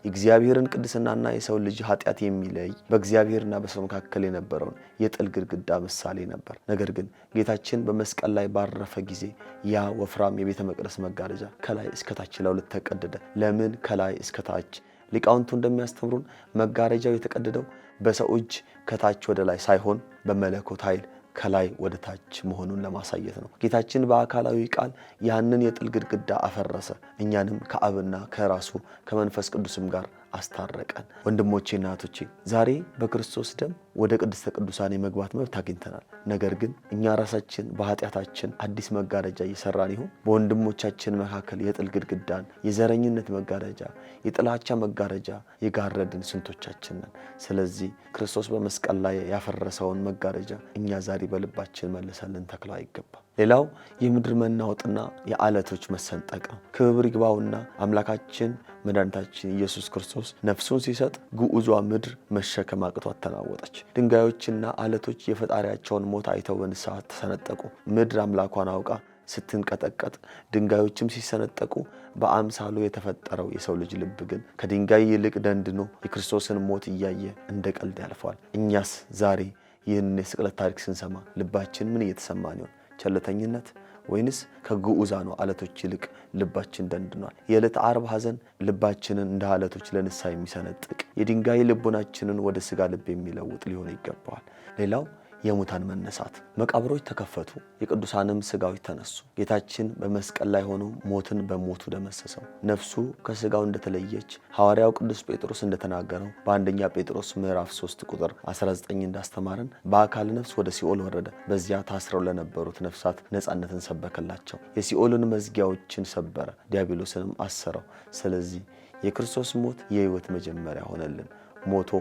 የእግዚአብሔርን ቅድስናና የሰው ልጅ ኃጢአት የሚለይ በእግዚአብሔርና በሰው መካከል የነበረውን የጥል ግድግዳ ምሳሌ ነበር። ነገር ግን ጌታችን በመስቀል ላይ ባረፈ ጊዜ ያ ወፍራም የቤተ መቅደስ መጋረጃ ከላይ እስከታች ለሁለት ተቀደደ። ለምን ከላይ እስከታች? ሊቃውንቱ እንደሚያስተምሩን መጋረጃው የተቀደደው በሰው እጅ ከታች ወደ ላይ ሳይሆን በመለኮት ኃይል ከላይ ወደ ታች መሆኑን ለማሳየት ነው። ጌታችን በአካላዊ ቃል ያንን የጥል ግድግዳ አፈረሰ። እኛንም ከአብና ከራሱ ከመንፈስ ቅዱስም ጋር አስታረቀን። ወንድሞቼና እህቶቼ ዛሬ በክርስቶስ ደም ወደ ቅድስተ ቅዱሳን የመግባት መብት አግኝተናል። ነገር ግን እኛ ራሳችን በኃጢአታችን አዲስ መጋረጃ እየሰራን ይሁን? በወንድሞቻችን መካከል የጥል ግድግዳን፣ የዘረኝነት መጋረጃ፣ የጥላቻ መጋረጃ የጋረድን ስንቶቻችን ነን? ስለዚህ ክርስቶስ በመስቀል ላይ ያፈረሰውን መጋረጃ እኛ ዛሬ በልባችን መልሰን ልንተክለው አይገባም። ሌላው የምድር መናወጥና የዓለቶች መሰንጠቅ ነው። ክብር ይግባውና አምላካችን መድኃኒታችን ኢየሱስ ክርስቶስ ነፍሱን ሲሰጥ ግዑዟ ምድር መሸከም አቅቷት ተናወጠች። ድንጋዮችና ዓለቶች የፈጣሪያቸውን ሞት አይተው በንስሐ ተሰነጠቁ። ምድር አምላኳን አውቃ ስትንቀጠቀጥ፣ ድንጋዮችም ሲሰነጠቁ በአምሳሉ የተፈጠረው የሰው ልጅ ልብ ግን ከድንጋይ ይልቅ ደንድኖ የክርስቶስን ሞት እያየ እንደ ቀልድ ያልፈዋል። እኛስ ዛሬ ይህንን የስቅለት ታሪክ ስንሰማ ልባችን ምን እየተሰማን ይሆን? ቸልተኝነት ወይንስ ከግዑዛኑ ዓለቶች ይልቅ ልባችን ደንድኗል? የዕለተ ዓርብ ሐዘን ልባችንን እንደ ዓለቶች ለንስሐ የሚሰነጥቅ የድንጋይ ልቦናችንን ወደ ሥጋ ልብ የሚለውጥ ሊሆን ይገባዋል። ሌላው የሙታን መነሳት። መቃብሮች ተከፈቱ፣ የቅዱሳንም ሥጋዎች ተነሱ። ጌታችን በመስቀል ላይ ሆኖ ሞትን በሞቱ ደመሰሰው። ነፍሱ ከሥጋው እንደተለየች ሐዋርያው ቅዱስ ጴጥሮስ እንደተናገረው በአንደኛ ጴጥሮስ ምዕራፍ 3 ቁጥር 19 እንዳስተማረን በአካል ነፍስ ወደ ሲኦል ወረደ። በዚያ ታስረው ለነበሩት ነፍሳት ነፃነትን ሰበከላቸው። የሲኦልን መዝጊያዎችን ሰበረ፣ ዲያብሎስንም አሰረው። ስለዚህ የክርስቶስ ሞት የሕይወት መጀመሪያ ሆነልን። ሞቶ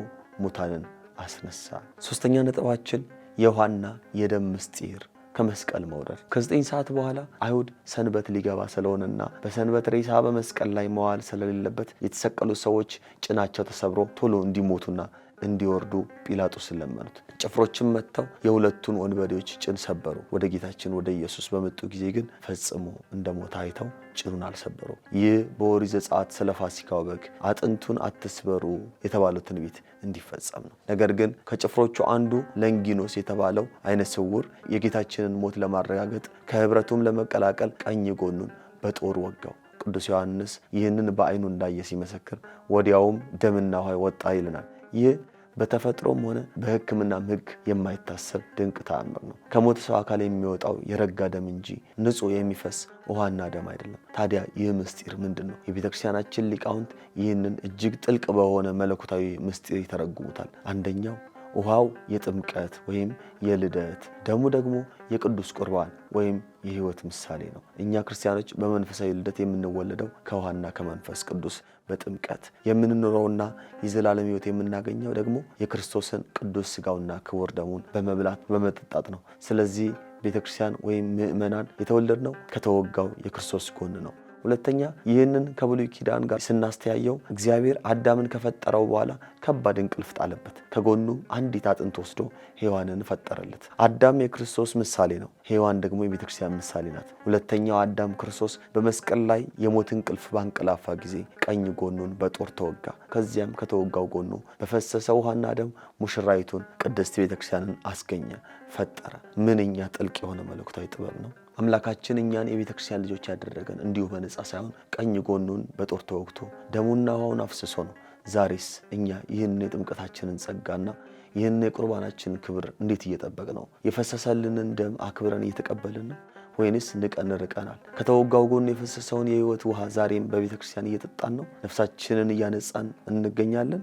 ሙታንን አስነሳ። ሶስተኛ ነጥባችን የውሃና የደም ምስጢር ከመስቀል መውረድ። ከ9 ሰዓት በኋላ አይሁድ ሰንበት ሊገባ ስለሆነና በሰንበት ሬሳ በመስቀል ላይ መዋል ስለሌለበት የተሰቀሉ ሰዎች ጭናቸው ተሰብሮ ቶሎ እንዲሞቱና እንዲወርዱ ጲላጦስን ለመኑት። ጭፍሮችም መጥተው የሁለቱን ወንበዴዎች ጭን ሰበሩ። ወደ ጌታችን ወደ ኢየሱስ በመጡ ጊዜ ግን ፈጽሞ እንደሞተ አይተው ጭኑን አልሰበሩ። ይህ በኦሪት ዘጸአት ስለ ፋሲካው በግ አጥንቱን አትስበሩ የተባለው ትንቢት እንዲፈጸም ነው። ነገር ግን ከጭፍሮቹ አንዱ ለንጊኖስ የተባለው ዓይነ ስውር የጌታችንን ሞት ለማረጋገጥ ከህብረቱም ለመቀላቀል ቀኝ ጎኑን በጦር ወጋው። ቅዱስ ዮሐንስ ይህንን በዓይኑ እንዳየ ሲመሰክር ወዲያውም ደምና ውሃ ወጣ ይልናል። ይህ በተፈጥሮም ሆነ በሕክምናም ሕግ የማይታሰብ ድንቅ ተአምር ነው። ከሞተ ሰው አካል የሚወጣው የረጋ ደም እንጂ ንጹሕ የሚፈስ ውሃና ደም አይደለም። ታዲያ ይህ ምስጢር ምንድን ነው? የቤተክርስቲያናችን ሊቃውንት ይህንን እጅግ ጥልቅ በሆነ መለኮታዊ ምስጢር ይተረጉሙታል። አንደኛው ውሃው የጥምቀት ወይም የልደት፣ ደሙ ደግሞ የቅዱስ ቁርባን ወይም የሕይወት ምሳሌ ነው። እኛ ክርስቲያኖች በመንፈሳዊ ልደት የምንወለደው ከውሃና ከመንፈስ ቅዱስ በጥምቀት የምንኖረውና የዘላለም ሕይወት የምናገኘው ደግሞ የክርስቶስን ቅዱስ ሥጋውና ክቡር ደሙን በመብላት በመጠጣት ነው። ስለዚህ ቤተክርስቲያን ወይም ምእመናን የተወለድነው ከተወጋው የክርስቶስ ጎን ነው። ሁለተኛ ይህንን ከብሉይ ኪዳን ጋር ስናስተያየው እግዚአብሔር አዳምን ከፈጠረው በኋላ ከባድ እንቅልፍ ጣለበት። ከጎኑም አንዲት አጥንት ወስዶ ሔዋንን ፈጠረለት። አዳም የክርስቶስ ምሳሌ ነው። ሔዋን ደግሞ የቤተክርስቲያን ምሳሌ ናት። ሁለተኛው አዳም ክርስቶስ በመስቀል ላይ የሞት እንቅልፍ ባንቀላፋ ጊዜ ቀኝ ጎኑን በጦር ተወጋ። ከዚያም ከተወጋው ጎኑ በፈሰሰ ውሃና ደም ሙሽራይቱን ቅድስት ቤተክርስቲያንን አስገኘ፣ ፈጠረ። ምንኛ ጥልቅ የሆነ መለኮታዊ ጥበብ ነው! አምላካችን እኛን የቤተክርስቲያን ልጆች ያደረገን እንዲሁ በነጻ ሳይሆን ቀኝ ጎኑን በጦር ተወግቶ ደሙና ውሃውን አፍስሶ ነው። ዛሬስ እኛ ይህን የጥምቀታችንን ጸጋና ይህን የቁርባናችንን ክብር እንዴት እየጠበቅ ነው? የፈሰሰልንን ደም አክብረን እየተቀበልን ነው ወይንስ ንቀን ርቀናል? ከተወጋው ጎን የፈሰሰውን የሕይወት ውሃ ዛሬም በቤተክርስቲያን እየጠጣን ነው? ነፍሳችንን እያነጻን እንገኛለን?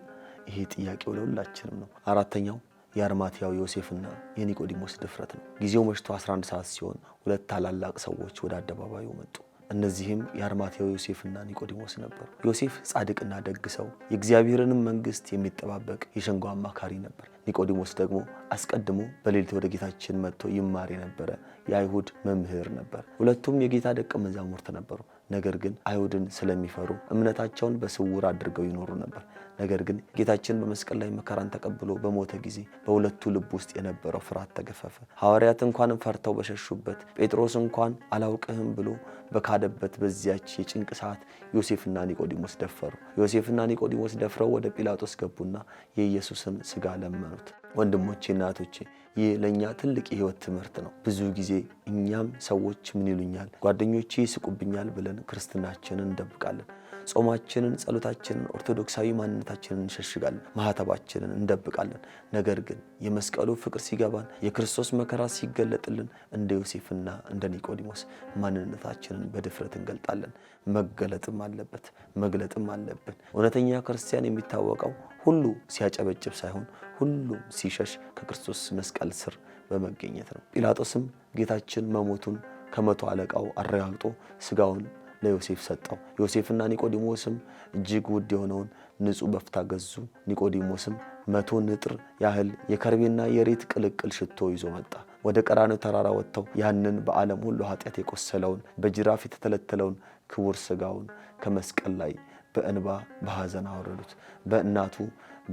ይሄ ጥያቄው ለሁላችንም ነው። አራተኛው የአርማትያው ዮሴፍና የኒቆዲሞስ ድፍረት ነው። ጊዜው መሽቶ 11 ሰዓት ሲሆን ሁለት ታላላቅ ሰዎች ወደ አደባባዩ መጡ። እነዚህም የአርማትያው ዮሴፍና ኒቆዲሞስ ነበሩ። ዮሴፍ ጻድቅና ደግ ሰው፣ የእግዚአብሔርንም መንግሥት የሚጠባበቅ የሸንጎ አማካሪ ነበር። ኒቆዲሞስ ደግሞ አስቀድሞ በሌሊት ወደ ጌታችን መጥቶ ይማር የነበረ የአይሁድ መምህር ነበር። ሁለቱም የጌታ ደቀ መዛሙርት ነበሩ። ነገር ግን አይሁድን ስለሚፈሩ እምነታቸውን በስውር አድርገው ይኖሩ ነበር። ነገር ግን ጌታችን በመስቀል ላይ መከራን ተቀብሎ በሞተ ጊዜ በሁለቱ ልብ ውስጥ የነበረው ፍርሃት ተገፈፈ። ሐዋርያት እንኳን ፈርተው በሸሹበት፣ ጴጥሮስ እንኳን አላውቅህም ብሎ በካደበት በዚያች የጭንቅ ሰዓት ዮሴፍና ኒቆዲሞስ ደፈሩ። ዮሴፍና ኒቆዲሞስ ደፍረው ወደ ጲላጦስ ገቡና የኢየሱስን ሥጋ ለመኑት። ወንድሞቼና እህቶቼ ይህ ለእኛ ትልቅ የሕይወት ትምህርት ነው። ብዙ ጊዜ እኛም ሰዎች ምን ይሉኛል፣ ጓደኞቼ ይስቁብኛል ብለን ክርስትናችንን እንደብቃለን። ጾማችንን፣ ጸሎታችንን፣ ኦርቶዶክሳዊ ማንነታችንን እንሸሽጋለን። ማህተባችንን እንደብቃለን። ነገር ግን የመስቀሉ ፍቅር ሲገባን፣ የክርስቶስ መከራ ሲገለጥልን እንደ ዮሴፍና እንደ ኒቆዲሞስ ማንነታችንን በድፍረት እንገልጣለን። መገለጥም አለበት፣ መግለጥም አለብን። እውነተኛ ክርስቲያን የሚታወቀው ሁሉ ሲያጨበጭብ ሳይሆን ሁሉም ሲሸሽ ከክርስቶስ መስቀል ስር በመገኘት ነው። ጲላጦስም ጌታችን መሞቱን ከመቶ አለቃው አረጋግጦ ሥጋውን ለዮሴፍ ሰጠው። ዮሴፍና ኒቆዲሞስም እጅግ ውድ የሆነውን ንጹሕ በፍታ ገዙ። ኒቆዲሞስም 100 ንጥር ያህል የከርቤና የሬት ቅልቅል ሽቶ ይዞ መጣ። ወደ ቀራንዮ ተራራ ወጥተው ያንን በዓለም ሁሉ ኃጢአት የቆሰለውን በጅራፍ የተተለተለውን ክቡር ሥጋውን ከመስቀል ላይ በእንባ በሐዘን አወረዱት። በእናቱ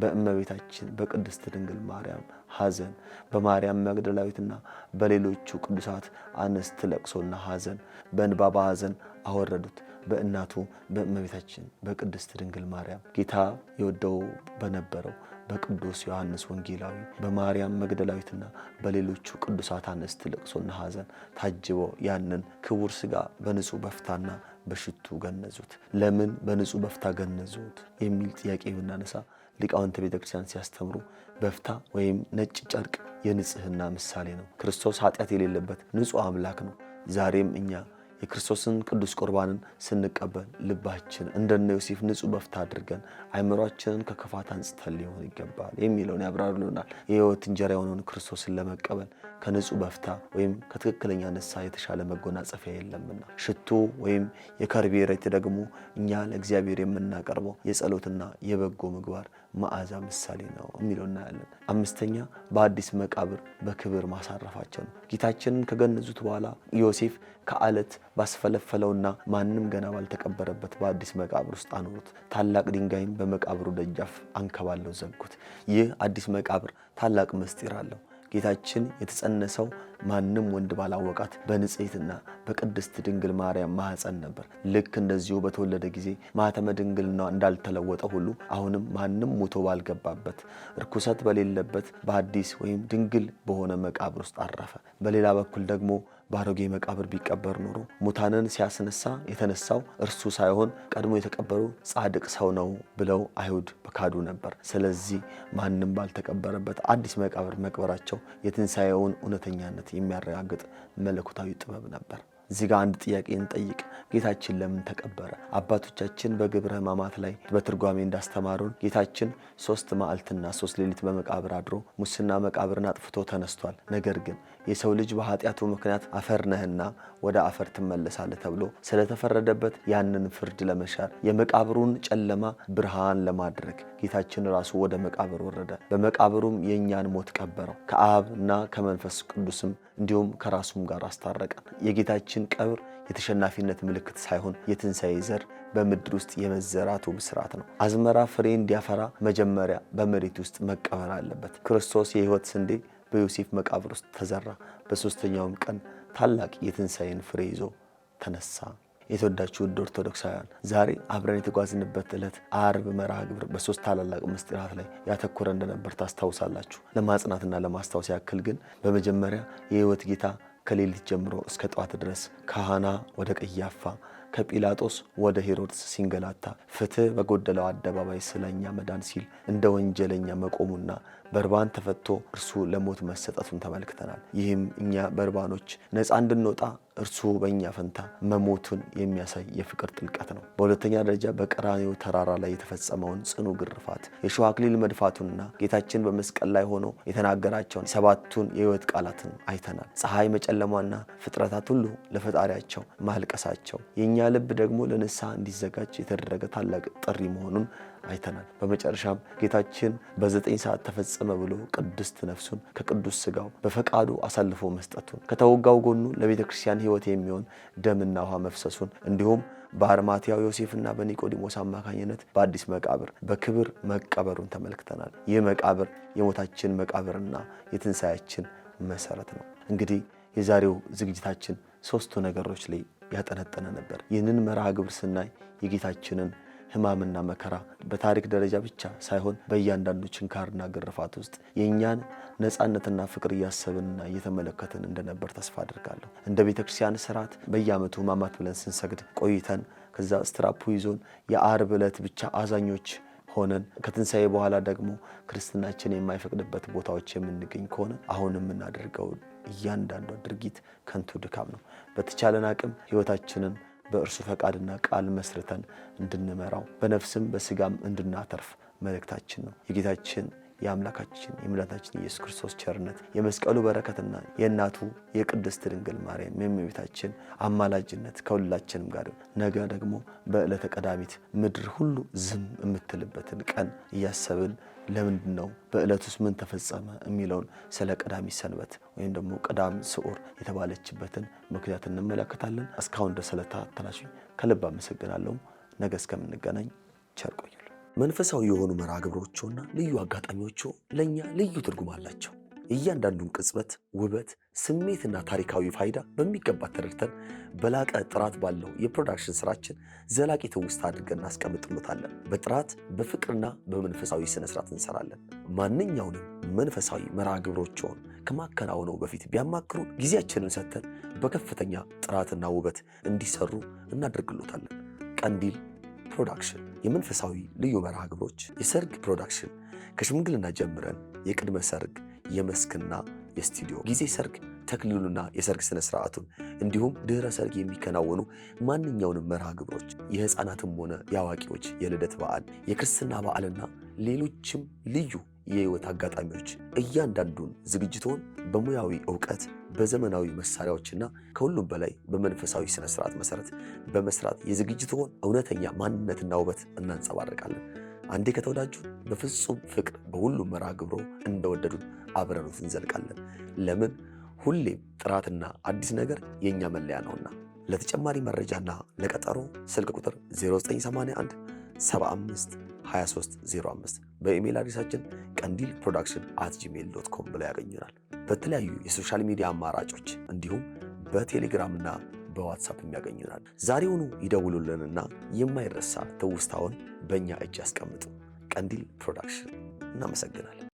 በእመቤታችን በቅድስት ድንግል ማርያም ሐዘን፣ በማርያም መግደላዊትና በሌሎቹ ቅዱሳት አንስት ለቅሶና ሐዘን በእንባ በሐዘን አወረዱት። በእናቱ በእመቤታችን በቅድስት ድንግል ማርያም ጌታ የወደው በነበረው በቅዱስ ዮሐንስ ወንጌላዊ በማርያም መግደላዊትና በሌሎቹ ቅዱሳት አንስት ለቅሶና ሐዘን ታጅበው ያንን ክቡር ሥጋ በንጹሕ በፍታና በሽቱ ገነዙት። ለምን በንጹሕ በፍታ ገነዙት የሚል ጥያቄ ብናነሳ ሊቃውንተ ቤተክርስቲያን ሲያስተምሩ በፍታ ወይም ነጭ ጨርቅ የንጽህና ምሳሌ ነው። ክርስቶስ ኃጢአት የሌለበት ንጹሕ አምላክ ነው። ዛሬም እኛ የክርስቶስን ቅዱስ ቁርባንን ስንቀበል ልባችን እንደነ ዮሴፍ ንጹሕ በፍታ አድርገን አእምሯችንን ከክፋት አንጽተን ሊሆን ይገባል የሚለውን ያብራሩልናል። የሕይወት እንጀራ የሆነውን ክርስቶስን ለመቀበል ከንጹሕ በፍታ ወይም ከትክክለኛ ንስሐ የተሻለ መጎናጸፊያ የለምና። ሽቱ ወይም የከርቤ ሬት ደግሞ እኛ ለእግዚአብሔር የምናቀርበው የጸሎትና የበጎ ምግባር መዓዛ ምሳሌ ነው የሚለው እናያለን። አምስተኛ በአዲስ መቃብር በክብር ማሳረፋቸው ነው። ጌታችንን ከገነዙት በኋላ ዮሴፍ ከአለት ባስፈለፈለውና ማንም ገና ባልተቀበረበት በአዲስ መቃብር ውስጥ አኖሩት። ታላቅ ድንጋይም በመቃብሩ ደጃፍ አንከባለው ዘጉት። ይህ አዲስ መቃብር ታላቅ ምስጢር አለው። ጌታችን የተጸነሰው ማንም ወንድ ባላወቃት በንጽሕትና በቅድስት ድንግል ማርያም ማኅፀን ነበር። ልክ እንደዚሁ በተወለደ ጊዜ ማኅተመ ድንግልና እንዳልተለወጠ ሁሉ አሁንም ማንም ሙቶ ባልገባበት ርኩሰት በሌለበት በአዲስ ወይም ድንግል በሆነ መቃብር ውስጥ አረፈ። በሌላ በኩል ደግሞ ባሮጌ መቃብር ቢቀበር ኖሮ ሙታንን ሲያስነሳ የተነሳው እርሱ ሳይሆን ቀድሞ የተቀበሩ ጻድቅ ሰው ነው ብለው አይሁድ በካዱ ነበር። ስለዚህ ማንም ባልተቀበረበት አዲስ መቃብር መቅበራቸው የትንሣኤውን እውነተኛነት የሚያረጋግጥ መለኮታዊ ጥበብ ነበር። እዚህ ጋር አንድ ጥያቄ እንጠይቅ። ጌታችን ለምን ተቀበረ? አባቶቻችን በግብረ ሕማማት ላይ በትርጓሜ እንዳስተማሩን ጌታችን 3 መዓልትና 3 ሌሊት በመቃብር አድሮ ሙስና መቃብርን አጥፍቶ ተነስቷል። ነገር ግን የሰው ልጅ በኃጢአቱ ምክንያት አፈር ነህና ወደ አፈር ትመለሳለህ ተብሎ ስለተፈረደበት ያንን ፍርድ ለመሻር የመቃብሩን ጨለማ ብርሃን ለማድረግ ጌታችን ራሱ ወደ መቃብር ወረደ። በመቃብሩም የእኛን ሞት ቀበረው። ከአብና ከመንፈስ ቅዱስም እንዲሁም ከራሱም ጋር አስታረቀን። የጌታችን ቀብር የተሸናፊነት ምልክት ሳይሆን የትንሣኤ ዘር በምድር ውስጥ የመዘራቱ ብስራት ነው። አዝመራ ፍሬ እንዲያፈራ መጀመሪያ በመሬት ውስጥ መቀበር አለበት። ክርስቶስ የሕይወት ስንዴ በዮሴፍ መቃብር ውስጥ ተዘራ። በሦስተኛውም ቀን ታላቅ የትንሣኤን ፍሬ ይዞ ተነሳ። የተወዳችሁ ውድ ኦርቶዶክሳውያን ዛሬ አብረን የተጓዝንበት ዕለት ዓርብ መርሃ ግብር በ3 ታላላቅ ምስጢራት ላይ ያተኮረ እንደነበር ታስታውሳላችሁ። ለማጽናትና ለማስታወስ ያክል ግን በመጀመሪያ የሕይወት ጌታ ከሌሊት ጀምሮ እስከ ጠዋት ድረስ ከሐና ወደ ቀያፋ ከጲላጦስ ወደ ሄሮድስ ሲንገላታ ፍትሕ በጎደለው አደባባይ ስለኛ መዳን ሲል እንደ ወንጀለኛ መቆሙና በርባን ተፈቶ እርሱ ለሞት መሰጠቱን ተመልክተናል። ይህም እኛ በርባኖች ነፃ እንድንወጣ እርሱ በእኛ ፈንታ መሞቱን የሚያሳይ የፍቅር ጥልቀት ነው። በሁለተኛ ደረጃ በቀራንዮ ተራራ ላይ የተፈጸመውን ጽኑ ግርፋት፣ የሾህ አክሊል መድፋቱንና ጌታችን በመስቀል ላይ ሆኖ የተናገራቸውን 7ቱን የሕይወት ቃላትን አይተናል። ፀሐይ መጨለሟና ፍጥረታት ሁሉ ለፈጣሪያቸው ማልቀሳቸው፣ የእኛ ልብ ደግሞ ለንስሐ እንዲዘጋጅ የተደረገ ታላቅ ጥሪ መሆኑን አይተናል። በመጨረሻም ጌታችን በ9 ሰዓት ተፈጸመ ብሎ ቅድስት ነፍሱን ከቅዱስ ሥጋው በፈቃዱ አሳልፎ መስጠቱን፣ ከተወጋው ጎኑ ለቤተ ክርስቲያን ሕይወት የሚሆን ደምና ውሃ መፍሰሱን፣ እንዲሁም በአርማትያው ዮሴፍና በኒቆዲሞስ አማካኝነት በአዲስ መቃብር በክብር መቀበሩን ተመልክተናል። ይህ መቃብር የሞታችን መቃብርና የትንሣኤያችን መሰረት ነው። እንግዲህ የዛሬው ዝግጅታችን 3ቱ ነገሮች ላይ ያጠነጠነ ነበር። ይህንን መርሃ ግብር ስናይ የጌታችንን ሕማምና መከራ በታሪክ ደረጃ ብቻ ሳይሆን በእያንዳንዱ ችንካርና ግርፋት ውስጥ የእኛን ነፃነትና ፍቅር እያሰብንና እየተመለከትን እንደነበር ተስፋ አድርጋለሁ። እንደ ቤተ ክርስቲያን ስርዓት በየዓመቱ ሕማማት ብለን ስንሰግድ ቆይተን ከዛ ስትራፑ ይዞን የዓርብ ዕለት ብቻ አዛኞች ሆነን ከትንሣኤ በኋላ ደግሞ ክርስትናችን የማይፈቅድበት ቦታዎች የምንገኝ ከሆነ አሁን የምናደርገው እያንዳንዱ ድርጊት ከንቱ ድካም ነው። በተቻለን አቅም ሕይወታችንን በእርሱ ፈቃድና ቃል መስርተን እንድንመራው በነፍስም በስጋም እንድናተርፍ መልእክታችን ነው። የጌታችን የአምላካችን የመድኃኒታችን ኢየሱስ ክርስቶስ ቸርነት የመስቀሉ በረከትና የእናቱ የቅድስት ድንግል ማርያም የእመቤታችን አማላጅነት ከሁላችንም ጋር ነገ ደግሞ በዕለተ ቀዳሚት ምድር ሁሉ ዝም የምትልበትን ቀን እያሰብን ለምንድን ነው በዕለቱስ ምን ተፈጸመ የሚለውን ስለ ቀዳሚት ሰንበት ወይም ደግሞ ቀዳም ስዑር የተባለችበትን ምክንያት እንመለከታለን። እስካሁን ድረስ ስለተከታተላችሁ ከልብ አመሰግናለሁ። ነገ እስከምንገናኝ ቸር ቆዩ። መንፈሳዊ የሆኑ መርሃ ግብሮችና ልዩ አጋጣሚዎቹ ለእኛ ልዩ ትርጉም አላቸው። እያንዳንዱን ቅጽበት ውበት፣ ስሜትና ታሪካዊ ፋይዳ በሚገባ ተረድተን በላቀ ጥራት ባለው የፕሮዳክሽን ስራችን ዘላቂ ትውስታ አድርገን እናስቀምጥሎታለን። በጥራት በፍቅርና በመንፈሳዊ ስነስርዓት እንሰራለን። ማንኛውንም መንፈሳዊ መርሃ ግብሮችን ከማከናወነው በፊት ቢያማክሩ ጊዜያችንን ሰጥተን በከፍተኛ ጥራትና ውበት እንዲሰሩ እናደርግሎታለን። ቀንዲል ፕሮዳክሽን የመንፈሳዊ ልዩ መርሃ ግብሮች፣ የሰርግ ፕሮዳክሽን ከሽምግልና ጀምረን የቅድመ ሰርግ፣ የመስክና የስቱዲዮ ጊዜ ሰርግ፣ ተክሊሉና የሰርግ ስነ ስርዓቱን እንዲሁም ድህረ ሰርግ የሚከናወኑ ማንኛውንም መርሃ ግብሮች፣ የህፃናትም ሆነ የአዋቂዎች የልደት በዓል፣ የክርስትና በዓልና ሌሎችም ልዩ የህይወት አጋጣሚዎች እያንዳንዱን ዝግጅቶን በሙያዊ ዕውቀት በዘመናዊ መሳሪያዎችና ከሁሉም በላይ በመንፈሳዊ ስነ ስርዓት መሰረት በመስራት የዝግጅቶን እውነተኛ ማንነትና ውበት እናንጸባርቃለን። አንዴ ከተወዳጁ በፍጹም ፍቅር በሁሉም መርሃ ግብሮ እንደወደዱን አብረኑት እንዘልቃለን። ለምን? ሁሌም ጥራትና አዲስ ነገር የኛ መለያ ነውና። ለተጨማሪ መረጃና ለቀጠሮ ስልክ ቁጥር 0981 75 2305 በኢሜል አድሬሳችን ቀንዲል production@gmail.com ብለው ያገኙናል። በተለያዩ የሶሻል ሚዲያ አማራጮች እንዲሁም በቴሌግራም እና በዋትስአፕ የሚያገኙናል። ዛሬውኑ ይደውሉልንና የማይረሳ ትውስታውን በእኛ እጅ ያስቀምጡ። ቀንዲል ፕሮዳክሽን። እናመሰግናለን።